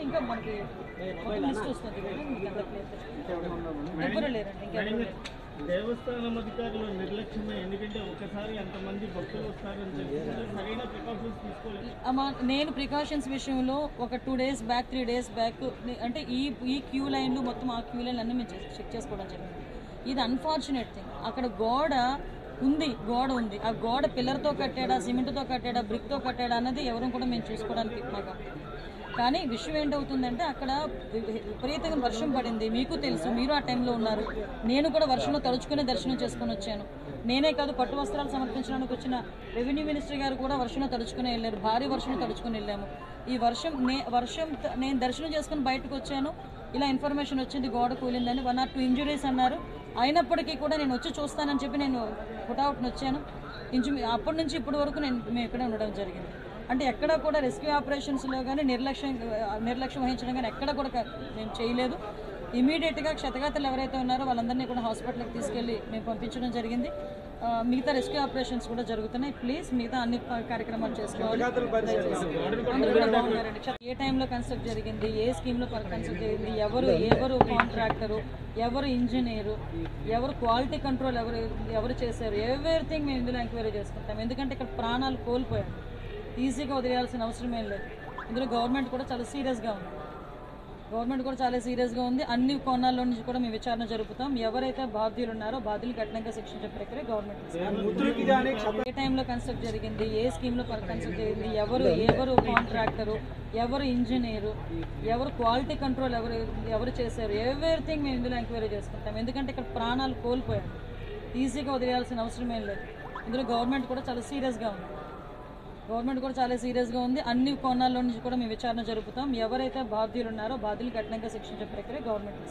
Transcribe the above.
ఇంకా మనకి లిస్ట్ వస్తుంది కదా మీకు అందరికీ ఎవరు లేరండి ఇంకెవరు లేరు. దేవస్థానం అధికారులు నిర్లక్ష్యమే, ఎందుకంటే ఒకసారి అంతమంది భక్తులు వస్తారని తెలిసి సరైన ప్రికాషన్స్ తీసుకోలేదు. నేను ప్రికాషన్స్ విషయంలో ఒక 2 days బ్యాక్ 3 days బ్యాక్ అంటే ఈ క్యూ లైన్లు మొత్తం ఆ క్యూ లైన్లు అన్నీ మేము చెక్ చేసుకోవడం జరిగింది. ఇది అన్ఫార్చునేట్ థింగ్. అక్కడ గోడ ఉంది. ఆ గోడ పిల్లర్తో కట్టాడా, సిమెంట్తో కట్టాడా, బ్రిక్తో కట్టాడా అన్నది ఎవరు కూడా మేము చూసుకోవడానికి మాకు. కానీ విషయం ఏంటవుతుందంటే అక్కడ విపరీతంగా వర్షం పడింది. మీకు తెలుసు, మీరు ఆ టైంలో ఉన్నారు. నేను కూడా వర్షంలో తడుచుకునే దర్శనం చేసుకుని వచ్చాను. నేనే కాదు, పట్టు వస్త్రాలు సమర్పించడానికి వచ్చిన రెవెన్యూ మినిస్టర్ గారు కూడా వర్షంలో తడుచుకుని వెళ్ళారు. భారీ వర్షంలో తడుచుకుని వెళ్ళాము. ఈ వర్షం నేను దర్శనం చేసుకుని బయటకు వచ్చాను. ఇలా ఇన్ఫర్మేషన్ వచ్చింది గోడ కూలిందని. 1 or 2 ఇంజురీస్ అన్నారు. అయినప్పటికీ కూడా నేను వచ్చి చూస్తానని చెప్పి నేను పుట్అవుట్ని వచ్చాను. అప్పటి నుంచి ఇప్పటి వరకు మేము ఇక్కడే ఉండడం జరిగింది. అంటే ఎక్కడ కూడా రెస్క్యూ ఆపరేషన్స్లో కానీ నిర్లక్ష్యం వహించడం కానీ ఎక్కడ కూడా మేము చేయలేదు. ఇమీడియట్గా క్షతగాతులు ఎవరైతే ఉన్నారో వాళ్ళందరినీ కూడా హాస్పిటల్కి తీసుకెళ్ళి మేము పంపించడం జరిగింది. మిగతా రెస్క్యూ ఆపరేషన్స్ కూడా జరుగుతున్నాయి. ప్లీజ్ మిగతా అన్ని కార్యక్రమాలు చేసుకోవాలి. అందరూ కూడా బాగున్నారండి. ఏ టైంలో కన్స్ట్రక్ట్ జరిగింది, ఏ స్కీమ్లో కన్స్ట్రక్ట్ జరిగింది, ఎవరు కాంట్రాక్టరు, ఎవరు ఇంజనీరు, ఎవరు క్వాలిటీ కంట్రోల్ ఎవరు చేశారు, ఎవ్రీథింగ్ మేము ఇందులో ఎంక్వైరీ చేసుకుంటాం. ఎందుకంటే ఇక్కడ ప్రాణాలు కోల్పోయాం. ఈజీగా వదిలేయాల్సిన అవసరం ఏం లేదు. ఇందులో గవర్నమెంట్ కూడా చాలా సీరియస్గా ఉంది. అన్ని కోణాల్లో నుంచి కూడా మేము విచారణ జరుపుతాం. ఎవరైతే బాధ్యులు ఉన్నారో బాధ్యులు కఠినంగా శిక్షించే ప్రక్రియ గవర్నమెంట్. ఏ టైంలో కన్స్ట్రక్ట్ జరిగింది, ఏ స్కీమ్లో కన్స్ట్రక్ట్ జరిగింది, ఎవరు కాంట్రాక్టరు, ఎవరు ఇంజనీరు, ఎవరు క్వాలిటీ కంట్రోల్ ఎవరు చేశారు, ఎవ్రీథింగ్ మేము ఇందులో ఎంక్వైరీ చేసుకుంటాం. ఎందుకంటే ఇక్కడ ప్రాణాలు కోల్పోయాం. ఈజీగా వదిలేయాల్సిన అవసరం ఏం లేదు. ఇందులో గవర్నమెంట్ కూడా చాలా సీరియస్గా ఉంది. అన్ని కోణాల్లో నుంచి కూడా మేము విచారణ జరుపుతాం. ఎవరైతే బాధ్యులు ఉన్నారో బాధ్యులు కఠినంగా శిక్షించే ప్రక్రియ గవర్నమెంట్.